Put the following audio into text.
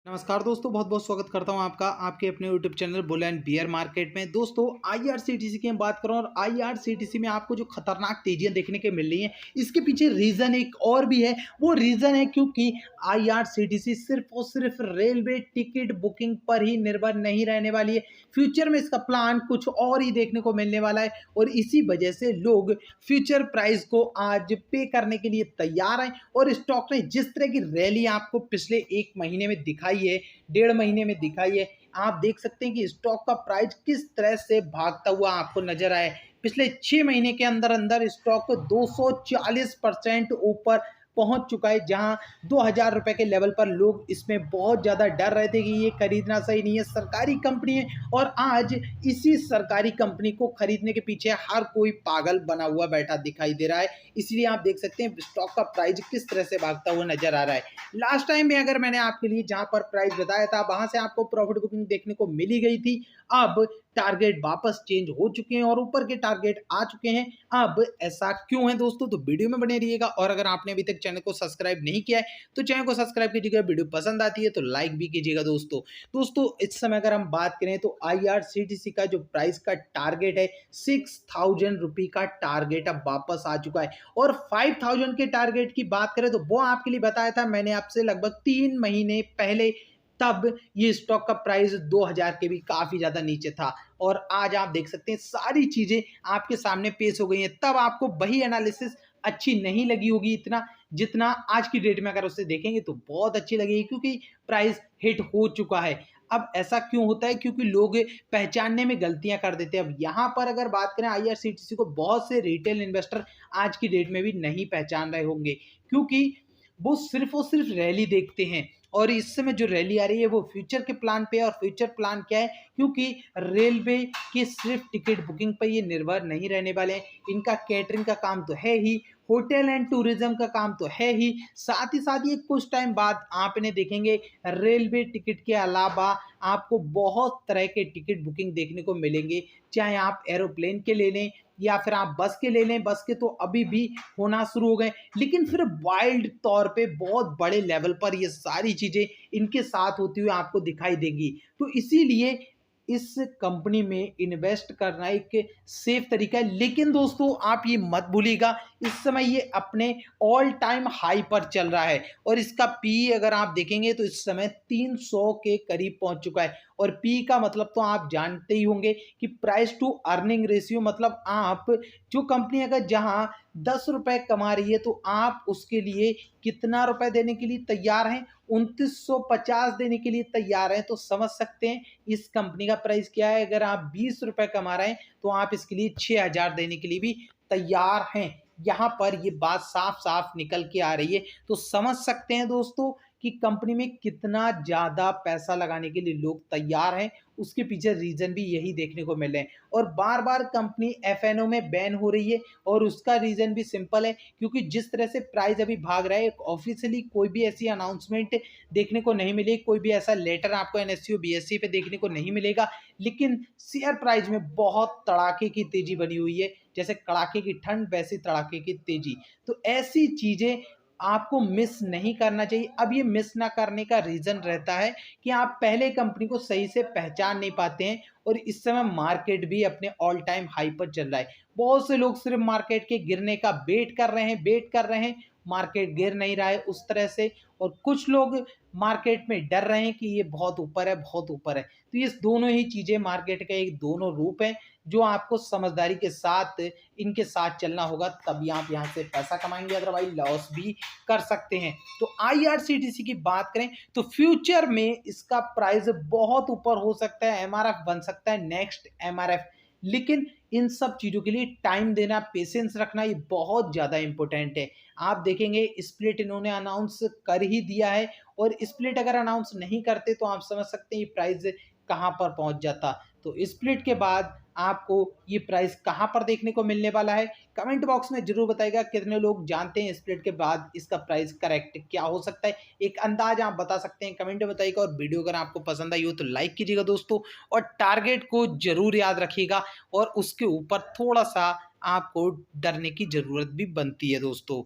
नमस्कार दोस्तों, बहुत बहुत स्वागत करता हूं आपका आपके अपने YouTube channel bull and beer market में। दोस्तों आईआरसीटीसी की हम बात करें और आईआरसीटीसी में आपको जो खतरनाक तेजियां देखने के मिल रही हैं, इसके पीछे रीज़न एक और भी है। वो रीज़न है क्योंकि आईआरसीटीसी सिर्फ और सिर्फ रेलवे टिकट बुकिंग पर ही निर्भर नहीं रहने वाली है। फ्यूचर में इसका प्लान कुछ और ही देखने को मिलने वाला है और इसी वजह से लोग फ्यूचर प्राइस को आज पे करने के लिए तैयार हैं। और स्टॉक ने जिस तरह की रैली आपको पिछले एक महीने में दिखाई है, डेढ़ महीने में दिखाई है, आप देख सकते हैं कि स्टॉक का प्राइस किस तरह से भागता हुआ आपको नजर आए। पिछले 6 महीने के अंदर अंदर स्टॉक 240% ऊपर पहुंच चुका है, जहां 2000 रुपए के लेवल पर लोग इसमें बहुत ज़्यादा डर रहे थे कि ये खरीदना सही नहीं है, सरकारी कंपनी है। और आज इसी सरकारी कंपनी को खरीदने के पीछे हर कोई पागल बना हुआ बैठा दिखाई दे रहा है। इसलिए आप देख सकते हैं स्टॉक का प्राइस किस तरह से भागता हुआ नजर आ रहा है। लास्ट टाइम में अगर मैंने आपके लिए जहां पर प्राइस बताया था, वहां से आपको प्रॉफिट बुकिंग देखने को मिली गई थी। अब टारगेट वापस चेंज हो चुके हैं और ऊपर के टारगेट आ चुके हैं। अब ऐसा क्यों है दोस्तों, तो वीडियो में बने रहिएगा। और अगर आपने अभी तक चैनल को सब्सक्राइब नहीं किया है तो चैनल को सब्सक्राइब कीजिएगा। वीडियो पसंद आती है तो लाइक भी कीजिएगा। दोस्तों इस समय अगर हम बात करें तो आईआरसीटीसी का जो प्राइस का टारगेट है 6000 रुपये का टारगेट अब वापस आ चुका है। और 5000 के टारगेट की बात करें तो वो आपके लिए बताया था मैंने आपसे लगभग 3 महीने पहले। तब ये स्टॉक का प्राइस 2000 के भी काफी ज्यादा नीचे था और आज आप देख सकते हैं सारी चीजें आपके सामने पेश हो गई हैं। तब आपको वही एनालिसिस अच्छी नहीं लगी होगी इतना जितना आज की डेट में अगर उससे देखेंगे तो बहुत अच्छी लगेगी, क्योंकि प्राइस हिट हो चुका है। अब ऐसा क्यों होता है, क्योंकि लोग पहचानने में गलतियां कर देते हैं। अब यहाँ पर अगर बात करें आईआरसीटीसी को बहुत से रिटेल इन्वेस्टर आज की डेट में भी नहीं पहचान रहे होंगे, क्योंकि वो सिर्फ और सिर्फ रैली देखते हैं। और इस समय जो रैली आ रही है वो फ्यूचर के प्लान पे है। और फ्यूचर प्लान क्या है, क्योंकि रेलवे के सिर्फ टिकट बुकिंग पर ये निर्भर नहीं रहने वाले हैं। इनका कैटरिंग का काम तो है ही, होटल एंड टूरिज्म का काम तो है ही, साथ ही साथ ये कुछ टाइम बाद आप इन्हें देखेंगे रेलवे टिकट के अलावा आपको बहुत तरह के टिकट बुकिंग देखने को मिलेंगे। चाहे आप एरोप्लेन के ले लें या फिर आप बस के ले लें, बस के तो अभी भी होना शुरू हो गए, लेकिन फिर वाइल्ड तौर पे बहुत बड़े लेवल पर ये सारी चीजें इनके साथ होती हुई आपको दिखाई देंगी। तो इसीलिए इस कंपनी में इन्वेस्ट करना एक सेफ तरीका है। लेकिन दोस्तों आप ये मत भूलिएगा, इस समय ये अपने ऑल टाइम हाई पर चल रहा है और इसका पी अगर आप देखेंगे तो इस समय 300 के करीब पहुंच चुका है। और पी का मतलब तो आप जानते ही होंगे कि प्राइस टू अर्निंग रेशियो, मतलब आप जो कंपनी अगर जहां 10 रुपए कमा रही है तो आप उसके लिए कितना रुपए देने के लिए तैयार हैं, 2950 देने के लिए तैयार हैं। तो समझ सकते हैं इस कंपनी का प्राइस क्या है। अगर आप 20 रुपए कमा रहे हैं तो आप इसके लिए 6000 देने के लिए भी तैयार हैं। यहाँ पर ये बात साफ साफ निकल के आ रही है। तो समझ सकते हैं दोस्तों कि कंपनी में कितना ज्यादा पैसा लगाने के लिए लोग तैयार हैं। उसके पीछे रीजन भी यही देखने को मिल रहे हैं। और बार बार कंपनी एफएनओ में बैन हो रही है और उसका रीजन भी सिंपल है, क्योंकि जिस तरह से प्राइस अभी भाग रहा है ऑफिशियली कोई भी ऐसी अनाउंसमेंट देखने को नहीं मिलेगी, कोई भी ऐसा लेटर आपको एनएससी बीएससी पे देखने को नहीं मिलेगा। लेकिन शेयर प्राइस में बहुत तड़ाके की तेजी बनी हुई है, जैसे कड़ाके की ठंड वैसी तड़ाके की तेजी। तो ऐसी चीजें आपको मिस नहीं करना चाहिए। अब ये मिस ना करने का रीजन रहता है कि आप पहले कंपनी को सही से पहचान नहीं पाते हैं और इस समय मार्केट भी अपने ऑल टाइम हाई पर चल रहा है। बहुत से लोग सिर्फ मार्केट के गिरने का वेट कर रहे हैं, मार्केट गिर नहीं रहा है उस तरह से। और कुछ लोग मार्केट में डर रहे हैं कि ये बहुत ऊपर है, बहुत ऊपर है। तो ये दोनों ही चीजें मार्केट का एक दोनों रूप हैं, जो आपको समझदारी के साथ इनके साथ चलना होगा, तभी आप यहाँ से पैसा कमाएंगे, अदरवाइज लॉस भी कर सकते हैं। तो आईआरसीटीसी की बात करें तो फ्यूचर में इसका प्राइस बहुत ऊपर हो सकता है, एमआरएफ बन सकता है नेक्स्ट एमआरएफ। लेकिन इन सब चीजों के लिए टाइम देना, पेशेंस रखना, ये बहुत ज्यादा इंपॉर्टेंट है। आप देखेंगे स्प्लिट इन्होंने अनाउंस कर ही दिया है और स्प्लिट अगर अनाउंस नहीं करते तो आप समझ सकते हैं ये प्राइस कहां पर पहुंच जाता। तो स्प्लिट के बाद आपको ये प्राइस कहां पर देखने को मिलने वाला है, कमेंट बॉक्स में जरूर बताइएगा। कितने लोग जानते हैं स्प्लिट के बाद इसका प्राइस करेक्ट क्या हो सकता है, एक अंदाज आप बता सकते हैं, कमेंट में बताइएगा। और वीडियो अगर आपको पसंद आई हो तो लाइक कीजिएगा दोस्तों, और टारगेट को जरूर याद रखिएगा और उसके ऊपर थोड़ा सा आपको डरने की जरूरत भी बनती है दोस्तों।